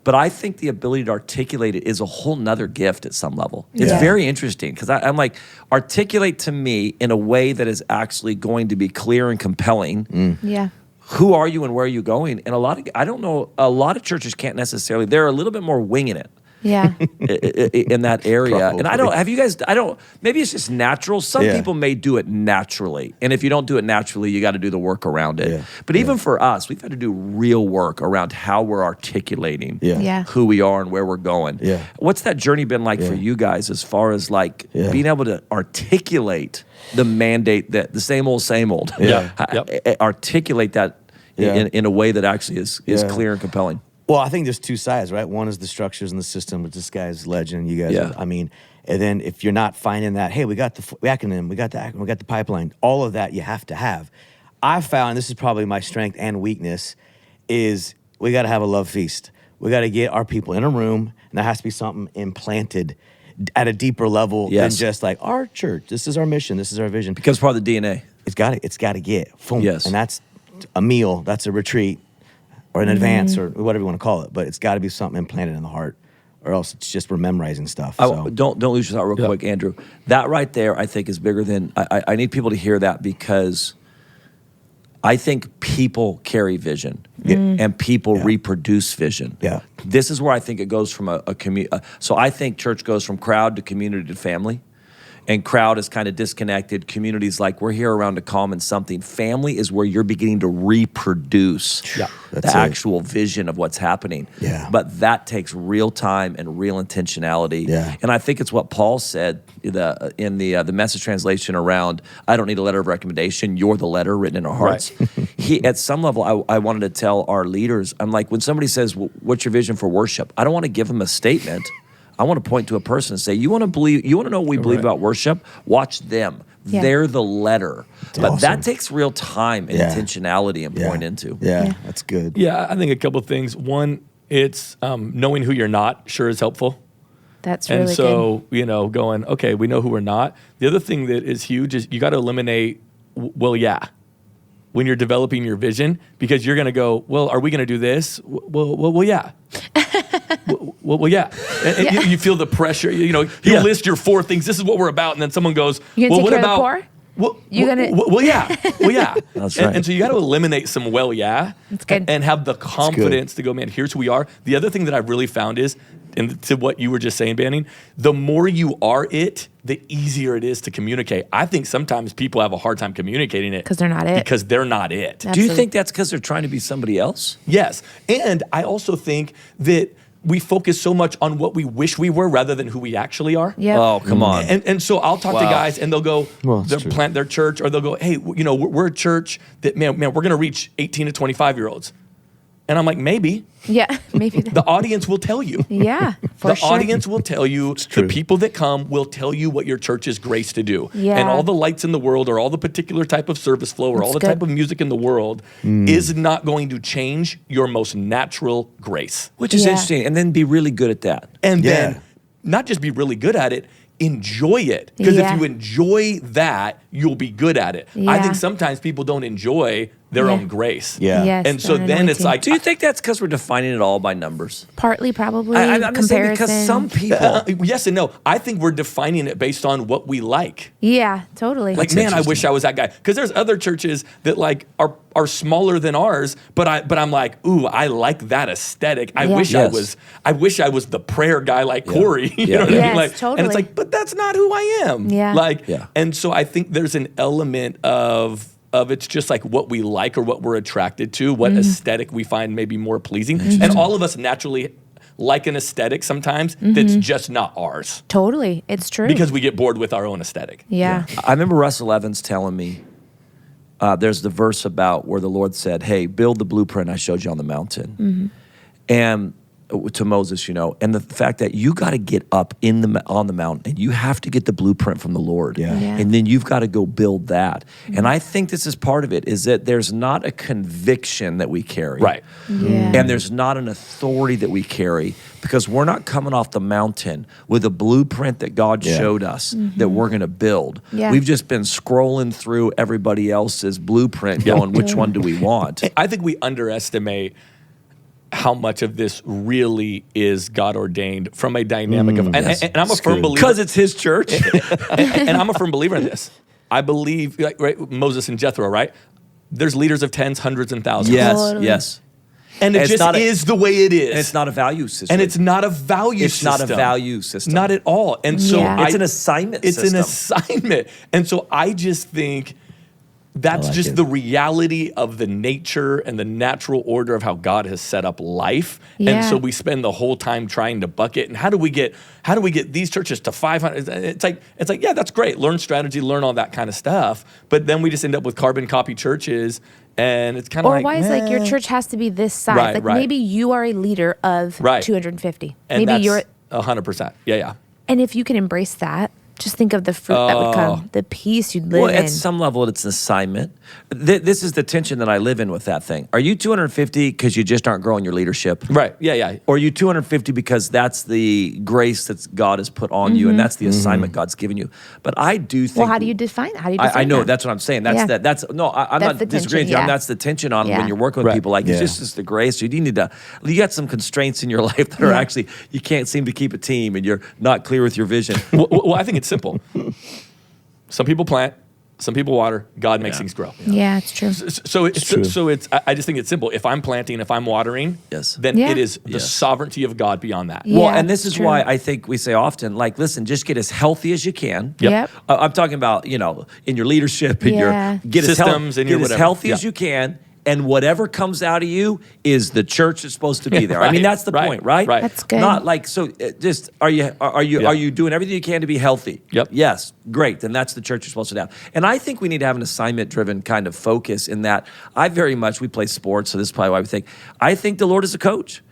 But I think the ability to articulate it is a whole nother gift at some level. It's very interesting because I'm like, articulate to me in a way that is actually going to be clear and compelling. Yeah. who are you and where are you going? And I don't know, a lot of churches can't necessarily, they're a little bit more winging it. Yeah. In that area. Probably. And maybe it's just natural. Some Yeah. people may do it naturally. And if you don't do it naturally, you got to do the work around it. Yeah. But even for us, we've had to do real work around how we're articulating Yeah. who we are and where we're going. Yeah. What's that journey been like for you guys as far as like being able to articulate the mandate, that the same old, Yeah. articulate that in a way that actually is clear and compelling? Well, I think there's two sides, right? One is the structures and the system, but this guy's legend. You guys, I mean, and then if you're not finding that, hey, we got the acronym, we got the pipeline, all of that you have to have. I found, this is probably my strength and weakness, is we got to have a love feast. We got to get our people in a room, and there has to be something implanted at a deeper level than just like our church. This is our mission. This is our vision. Because part of the DNA. It's got to get. Boom. Yes. And that's a meal. That's a retreat. Or an advance, or whatever you want to call it, but it's got to be something implanted in the heart, or else it's just we're memorizing stuff. So. Don't lose your thought real quick, Andrew. That right there, I think, is bigger than. I need people to hear that, because I think people carry vision and people reproduce vision. Yeah. This is where I think it goes from a community. So I think church goes from crowd to community to family. And crowd is kind of disconnected. Community's like, we're here around a common something. Family is where you're beginning to reproduce the actual vision of what's happening. Yeah. But that takes real time and real intentionality. Yeah. And I think it's what Paul said in the Message translation around, I don't need a letter of recommendation. You're the letter written in our hearts. Right. At some level, I wanted to tell our leaders, I'm like, when somebody says, what's your vision for worship? I don't want to give them a statement. I want to point to a person and say, you want to know what we believe about worship? Watch them. Yeah. They're the letter. But that takes real time and intentionality and pouring into. Yeah, that's good. Yeah, I think a couple of things. One, it's knowing who you're not sure is helpful. That's really good. And so, going, okay, we know who we're not. The other thing that is huge is you got to eliminate, when you're developing your vision, because you're going to go, well, are we going to do this? Well, yeah. Well, yeah. And you feel the pressure. You list your 4 things. This is what we're about. And then someone goes, you're well, take what care about... Of the poor? Well, yeah. That's right. And so you got to eliminate some That's good. and have the confidence to go, man, here's who we are. The other thing that I've really found is, and to what you were just saying, Banning, the more you are it, the easier it is to communicate. I think sometimes people have a hard time communicating it. Because they're not it. Because they're not it. Do you think that's because they're trying to be somebody else? Yes. And I also think that we focus so much on what we wish we were rather than who we actually are. Yep. Oh, come on. And so I'll talk to guys and they'll go, they'll true. plant their church, or they'll go, hey, we're a church that, man, we're going to reach 18 to 25-year-olds. And I'm like, maybe. Yeah, maybe. The audience will tell you. Yeah, the audience will tell you. The people that come will tell you what your church is graced to do. Yeah. And all the lights in the world, or all the particular type of service flow, or all the type of music in the world is not going to change your most natural grace. Which is interesting. And then be really good at that. And then not just be really good at it, enjoy it. Because if you enjoy that, you'll be good at it. I think sometimes people don't enjoy their own grace. Yeah. Yes, and so then it's like, do you think that's because we're defining it all by numbers? Partly, probably. I'm just saying, because some people. Yes and no. I think we're defining it based on what we like. Yeah, totally. Like, man, I wish I was that guy. Because there's other churches that like are smaller than ours, but I'm like, ooh, I like that aesthetic. I wish I was the prayer guy like Corey. You know what I mean? Like, totally. And it's like, but that's not who I am. Yeah. And so I think there's an element of it's just like what we like or what we're attracted to, what aesthetic we find maybe more pleasing. And all of us naturally like an aesthetic sometimes that's just not ours. Totally. It's true. Because we get bored with our own aesthetic. Yeah. I remember Russell Evans telling me, there's the verse about where the Lord said, hey, build the blueprint I showed you on the mountain. And to Moses, and the fact that you got to get up on the mountain and you have to get the blueprint from the Lord. And then you've got to go build that. And I think this is part of it, is that there's not a conviction that we carry. Right. And there's not an authority that we carry, because we're not coming off the mountain with a blueprint that God showed us that we're going to build. We've just been scrolling through everybody else's blueprint going, which one do we want? I think we underestimate how much of this really is God ordained from a dynamic of, and I'm a firm believer, because it's His church, and I'm a firm believer in this. I believe, right, Moses and Jethro, right? there's leaders of tens, hundreds, and thousands. Yes, Totally. yes. And it It's just not is the way it is. And it's not a value system. And it's not a value It's system. not a value system. Not at all. And so Yeah. It's an assignment It's system. an assignment. And so I just think that's like just it. the reality of the nature and the natural order of how God has set up life. Yeah. And so we spend the whole time trying to bucket. And how do we get these churches to 500? It's like, yeah, that's great. Learn strategy, learn all that kind of stuff. But then we just end up with carbon copy churches. And it's kind of Or like, why is like your church has to be this size? Right, like right. maybe you are a leader of Right. 250. and Maybe that's you're, 100%. Yeah. and if you can embrace that, just think of the fruit that would come, the peace you'd live Well, in. at some level, it's an assignment. This is the tension that I live in with that thing. Are you 250 because you just aren't growing your leadership? Right. Yeah. Or are you 250 because that's the grace that God has put on you and that's the assignment God's given you? But I do think. well, how do you define that? How do you define I know that? that's what I'm saying. That's Yeah. I'm That's not the disagreeing with you. tension, yeah. That's the tension on Yeah. when you're working with Right. people. Like Yeah. it's just the grace. You got some constraints in your life that are Yeah. actually you can't seem to keep a team and you're not clear with your vision. Well, I think it's simple. Some people plant, some people water. God makes things grow. Yeah, it's true. So it's. I just think it's simple. If I'm planting, if I'm watering, Yes. then Yeah. it is the Yes. sovereignty of God beyond that. Yeah. Well, and this is true. why I think we say often, like, listen, just get as healthy as you can. Yep. I'm talking about, in your leadership, in Yeah. your get Systems, in get your as whatever. healthy as Yeah. you can, and whatever comes out of you is the church that's supposed to be there. I mean, Right, that's the right, point, right? right. That's good. Not like so. Just are you doing everything you can to be healthy? Yep. Yes, great. Then that's the church you're supposed to have. And I think we need to have an assignment-driven kind of focus in that. We play sports, so this is probably why we think. I think the Lord is a coach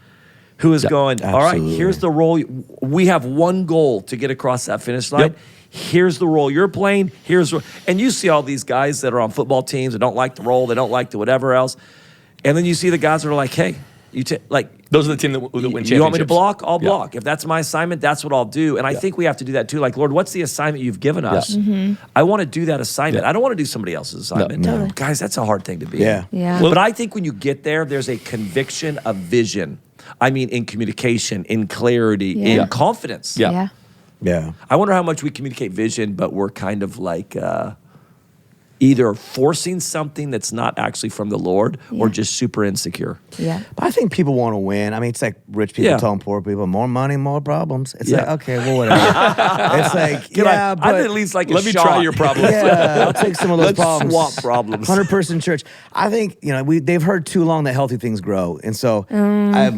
who is going, all right, absolutely. here's the role. We have one goal to get across that finish line. Yep. Here's the role you're playing. And you see all these guys that are on football teams that don't like the role, they don't like the whatever else. And then you see the guys that are like, hey, Those are the team that win championships. you want me to block? I'll Yeah. block. If that's my assignment, that's what I'll do. And I think we have to do that too. Like, Lord, what's the assignment you've given us? Mm-hmm. I want to do that assignment. Yeah. I don't want to do somebody else's assignment. No. Totally. Guys, that's a hard thing to be. Yeah. Yeah. But I think when you get there's a conviction of vision. I mean, in communication, in clarity, Yeah. in confidence. Yeah. Yeah. Yeah. I wonder how much we communicate vision, but we're kind of like either forcing something that's not actually from the Lord or Yeah. just super insecure. Yeah. But I think people want to win. I mean, it's like rich people Yeah. telling poor people, more money, more problems. It's Yeah. like, okay, well, whatever. It's like, I'd but at least like a Let me shot. try your problems. yeah, I'll take some of those Let's problems. swap problems. 100-person church. I think they've heard too long that healthy things grow, and so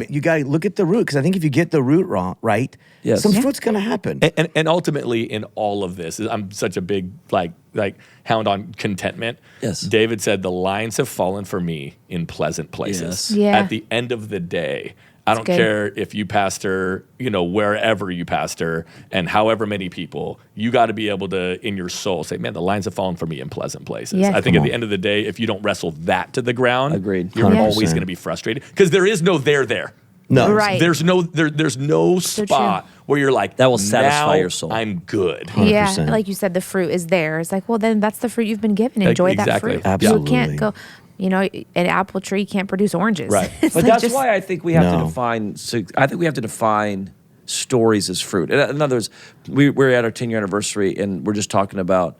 you got to look at the root, because I think if you get the root right, Yes. some Yeah. fruit's going to happen. And ultimately, in all of this, I'm such a big like hound on contentment. Yes. David said, "The lines have fallen for me in pleasant places." Yes. Yeah. At the end of the day, I don't good. care if you pastor, wherever you pastor, and however many people, you got to be able to, in your soul, say, "Man, the lines have fallen for me in pleasant places." Yes. I think Come at the on. end of the day, if you don't wrestle that to the ground, Agreed. you're 100%. always going to be frustrated, because there is no there. No, Right. There's no So spot where you're like, That will satisfy "Now your soul." I'm good. Yeah, 100%. like you said, the fruit is there. It's like, well, then that's the fruit you've been given. Enjoy that Exactly. fruit. Absolutely. You can't go, an apple tree can't produce oranges. Right. It's But like that's just- why I think we have to No. define. So I think we have to define stories as fruit. In other words, we're at our 10-year anniversary, and we're just talking about.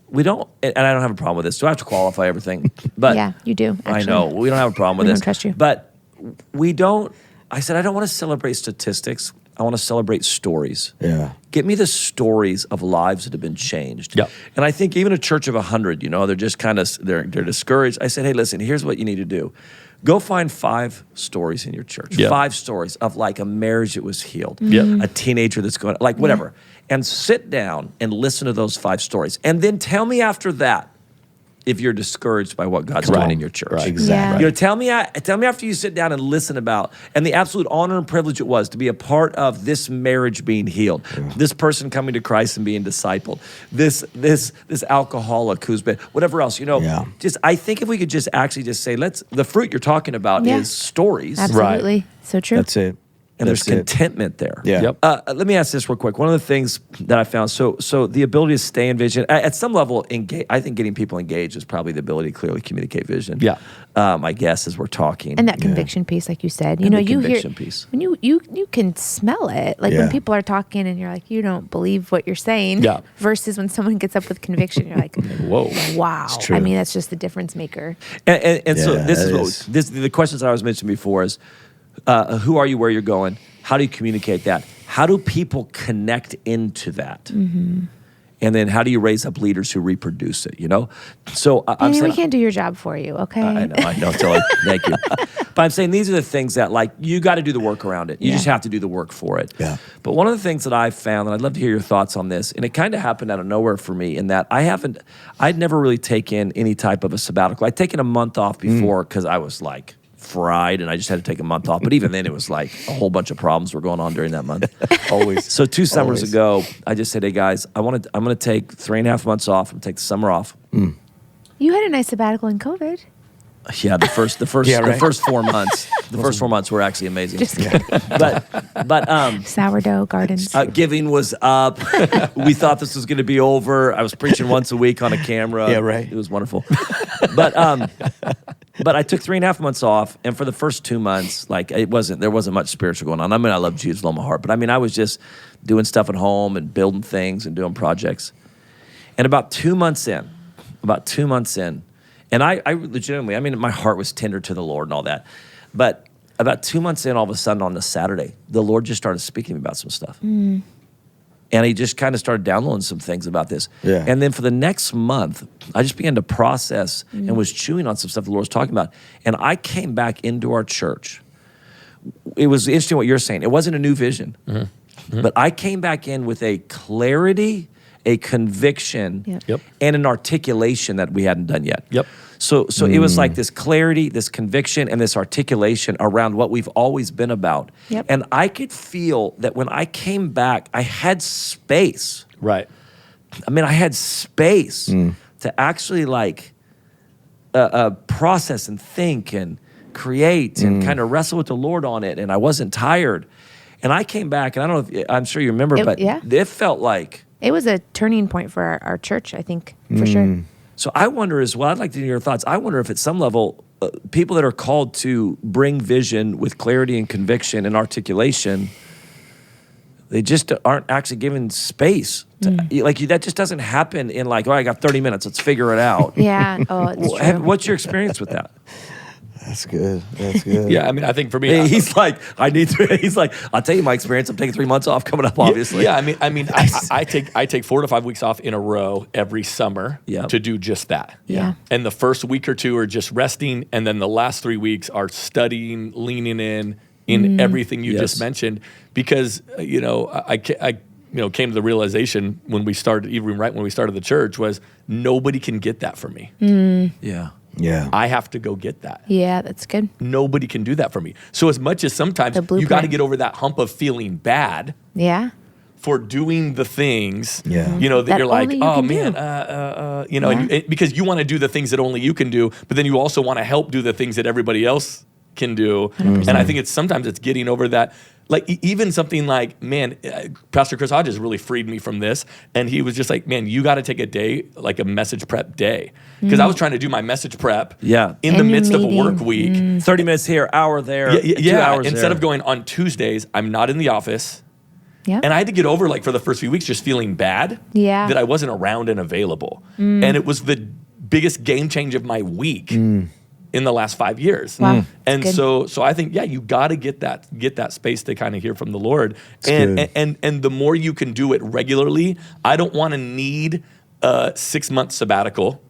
We don't, and I don't have a problem with this. Do I have to qualify everything? But Yeah, you do, I actually. know we don't have a problem with We this. don't trust you. But we don't. I said I don't want to celebrate statistics. I want to celebrate stories. Yeah. Get me the stories of lives that have been changed. Yep. And I think even a church of 100, they're just kind of they're discouraged. I said, hey, listen, here's what you need to do. Go find 5 stories in your church. Yeah. 5 stories of like a marriage that was healed. Yep. A teenager that's going, like whatever. And sit down and listen to those 5 stories. And then tell me after that if you're discouraged by what God's doing in your church. Right. Exactly. Yeah. Tell me after you sit down and listen about, and the absolute honor and privilege it was to be a part of this marriage being healed, this person coming to Christ and being discipled, this alcoholic who's been, whatever else, Yeah. just, I think if we could just actually just say, the fruit you're talking about Yeah. is stories. Absolutely. So true. That's it. And there's contentment there. Yeah. Yep. Let me ask this real quick. One of the things that I found, so the ability to stay in vision, at some level, I think getting people engaged is probably the ability to clearly communicate vision. Yeah. I guess as we're talking. And that conviction piece, like you said, you And know, the you hear conviction piece. when you can smell it. Like when people are talking and you're like, you don't believe what you're saying. Yeah. Versus when someone gets up with conviction, you're like, Whoa. wow. true. I mean, that's just the difference maker. And so Yeah, this is that what the questions that I was mentioning before is, who are you, where you're going? How do you communicate that? How do people connect into that? Mm-hmm. And then how do you raise up leaders who reproduce it, you know? So I'm saying, we can't do your job for you, okay? I know, totally. Thank you. But I'm saying these are the things that, like, you got to do the work around it. You just have to do the work for it. Yeah. But one of the things that I've found, and I'd love to hear your thoughts on this, and it kind of happened out of nowhere for me in that I'd never really taken any type of a sabbatical. I'd taken a month off before because I was like fried and I just had to take a month off. But even then it was like a whole bunch of problems were going on during that month. Always. So 2 summers ago, I just said, hey guys, I'm going to take 3.5 months off. I'm going to take the summer off. You had a nice sabbatical in COVID. Yeah, the first Yeah, right. the first 4 months. The first 4 months were actually amazing. Just kidding. But Sourdough gardens. giving was up. We thought this was going to be over. I was preaching once a week on a camera. Yeah, right. It was wonderful. But I took 3.5 months off, and for the first 2 months, like there wasn't much spiritual going on. I mean, I love Jesus with all my heart, but I mean, I was just doing stuff at home and building things and doing projects. And about 2 months in, and I legitimately, I mean, my heart was tender to the Lord and all that. But about 2 months in, all of a sudden on the Saturday, the Lord just started speaking to me about some stuff. And he just kind of started downloading some things about this. Yeah. And then for the next month, I just began to process and was chewing on some stuff the Lord was talking about. And I came back into our church. It was interesting what you're saying. It wasn't a new vision. But I came back in with a clarity, a conviction, Yep. and an articulation that we hadn't done yet. Yep. So it was like this clarity, this conviction, and this articulation around what we've always been about. Yep. And I could feel that when I came back, I had space. Right. I mean, I had space to actually like process and think and create and kind of wrestle with the Lord on it. And I wasn't tired. And I came back, and I don't know if, I'm sure you remember, but it felt like. It was a turning point for our church, I think, for sure. So I wonder as well, I'd like to hear your thoughts. I wonder if at some level, people that are called to bring vision with clarity and conviction and articulation, they just aren't actually given space. That just doesn't happen in like, oh, I got 30 minutes, let's figure it out. Yeah. Oh, it's true. What's your experience with that? That's good. That's good. Yeah, I mean, I think for me, He's like, he's like, I'll tell you my experience. I'm taking 3 months off coming up, obviously. Yeah, I mean, I take 4 to 5 weeks off in a row every summer to do just that. Yeah. And the first week or two are just resting, and then the last 3 weeks are studying, leaning in everything you just mentioned. Because I came to the realization when we started, even right when we started the church, was nobody can get that for me. Yeah. Yeah. I have to go get that. Yeah, that's good. Nobody can do that for me. So as much as sometimes you got to get over that hump of feeling bad Yeah. for doing the things, that That you're like, only you oh can man, do. and because you want to do the things that only you can do, but then you also want to help do the things that everybody else can do. 100%. And I think sometimes it's getting over that. Like even something like, man, Pastor Chris Hodges really freed me from this. And he was just like, man, you got to take a day, like a message prep day. Because I was trying to do my message prep in the And midst of a meeting. work week. 30 minutes here, hour there, 2 hours Instead there. of going on Tuesdays, I'm not in the office. Yeah. And I had to get over, like, for the first few weeks, just feeling bad that I wasn't around and available. And it was the biggest game change of my week in the last 5 years. Wow. And Good. so I think, you got to get that space to kind of hear from the Lord. And the more you can do it regularly, I don't want to need a 6-month sabbatical.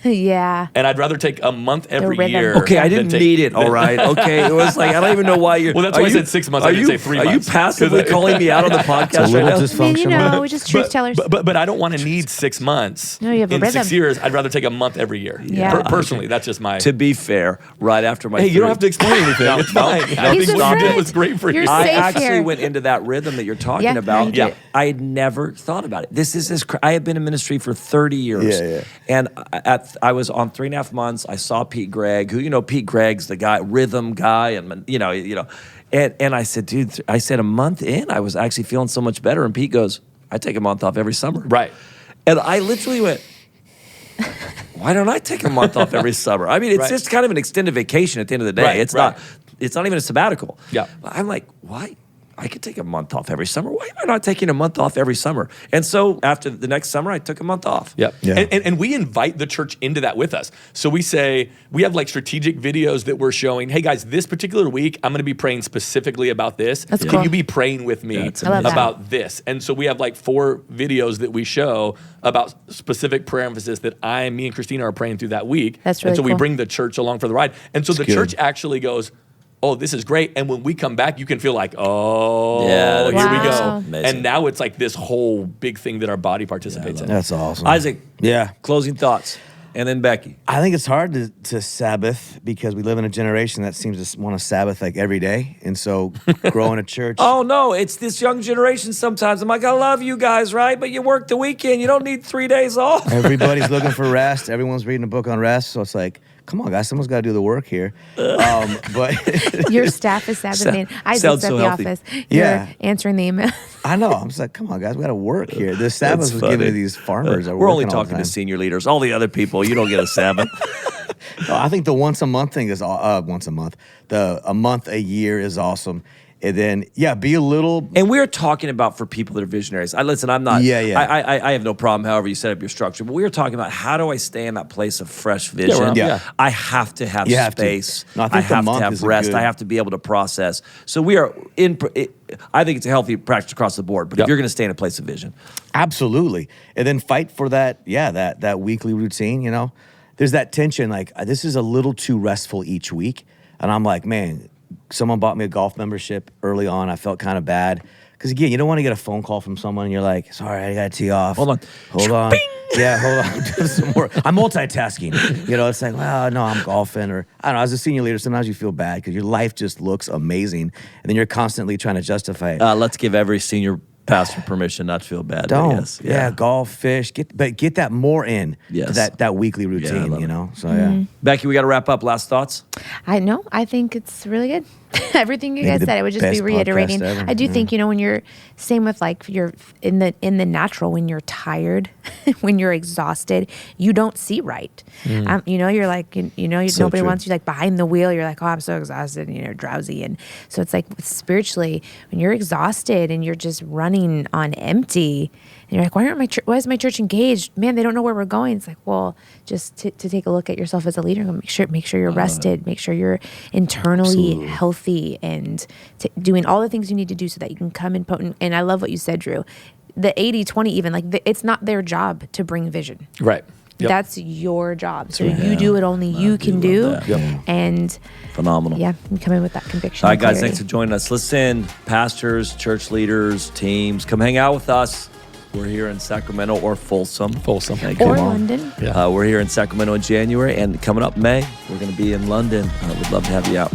Yeah. And I'd rather take a month every rhythm. year. Okay, I than didn't take- need it. All right. Okay, it was like I don't even know why you're. Well, that's why I said 6 months. I didn't say 3 Are you months. passively calling me out on the podcast right little now? just- I mean, Dysfunctional. we're just truth tellers. But I don't want to need 6 months. No, you have a in rhythm. 6 years, I'd rather take a month every year. Yeah. Personally, that's just my. To be fair, right after my. Hey, you don't have to third- explain anything. It's fine. I He's think a what you did friend. was great for You're you. I safe actually here. went into that rhythm that you're talking Yeah, about. you did. I had never thought about it. This is I have been in ministry for 30 years. Yeah. I was on 3.5 months. I saw Pete Gregg, who, Pete Gregg's the guy, rhythm guy, and and I said, dude, a month in, I was actually feeling so much better. And Pete goes, I take a month off every summer. Right. And I literally went, why don't I take a month off every summer? I mean, it's just kind of an extended vacation at the end of the day. Right, it's not even a sabbatical. Yeah. But I'm like, why? I could take a month off every summer. Why am I not taking a month off every summer? And so after the next summer, I took a month off. Yep. Yeah. And we invite the church into that with us. So we say, we have like strategic videos that we're showing, hey guys, this particular week, I'm going to be praying specifically about this. That's Can cool. you be praying with me amazing. about this? And so we have like 4 videos that we show about specific prayer emphasis that me and Christina are praying through that week. That's really And so we cool. bring the church along for the ride. And so the good. church actually goes, oh, this is great. And when we come back, you can feel like, oh, Yeah, here we go. Wow. Amazing. And now it's like this whole big thing that our body participates in. That's awesome. Isaac, Yeah. closing thoughts. And then Becky. I think it's hard to Sabbath because we live in a generation that seems to want to Sabbath like every day. And so growing a church. Oh, no, it's this young generation sometimes. I'm like, I love you guys, right? But you work the weekend. You don't need 3 days off. Everybody's looking for rest. Everyone's reading a book on rest. So it's like, come on, guys, someone's got to do the work here. But Your staff is Sabbathing. I did sounds at so the healthy. office. Yeah. You're answering the email. I know. I'm just like, come on, guys, we got to work here. The Sabbath That's was funny. given to these farmers. That We're only working all the talking to time. senior leaders. All the other people, you don't get a Sabbath. No, I think the once a month thing is once a month. A month a year is awesome. And then, be a little. And we're talking about for people that are visionaries. I'm not. Yeah. I have no problem however you set up your structure. But we were talking about how do I stay in that place of fresh vision? Yeah. I have to have You have to. space. No, I I think the have to month have is a rest. good- I have to be able to process. So we are I think it's a healthy practice across the board. But if Yep. you're going to stay in a place of vision, Absolutely. And then fight for that, that weekly routine, There's that tension, like, this is a little too restful each week. And I'm like, man, someone bought me a golf membership early on. I felt kind of bad. Because, again, you don't want to get a phone call from someone and you're like, sorry, I got to tee off. Hold on. Yeah, hold on. Do some more. I'm multitasking. It's like, well, no, I'm golfing. Or, I don't know, as a senior leader, sometimes you feel bad because your life just looks amazing. And then you're constantly trying to justify it. let's give every senior pastor permission not to feel bad. Don't. Yes. Yeah, golf, fish. Get that more in Yes. to that weekly I routine, love it. So, yeah. Becky, we got to wrap up. Last thoughts? I think it's really good. Everything you Maybe guys the said, it would just be best reiterating. podcast ever. I do think, when you're same with like you're in the natural, when you're tired, when you're exhausted, you don't see right. You're like, nobody true. wants you like behind the wheel. You're like, oh, I'm so exhausted and drowsy. And so it's like spiritually, when you're exhausted and you're just running on empty, and you're like, why is my church engaged? Man, they don't know where we're going. It's like, well, just to take a look at yourself as a leader, and make sure you're rested, make sure you're internally healthy, and doing all the things you need to do so that you can come in potent. And I love what you said, Drew. The 80-20 even, like it's not their job to bring vision. Right. Yep. That's your job. So you do what only you can do. that. Yep. And Phenomenal. you come in with that conviction. All right, and guys, clarity. thanks for joining us. Listen, pastors, church leaders, teams, come hang out with us. We're here in Sacramento or Folsom. Thank you. Or London. Yeah. We're here in Sacramento in January, and coming up May, we're going to be in London. We'd love to have you out.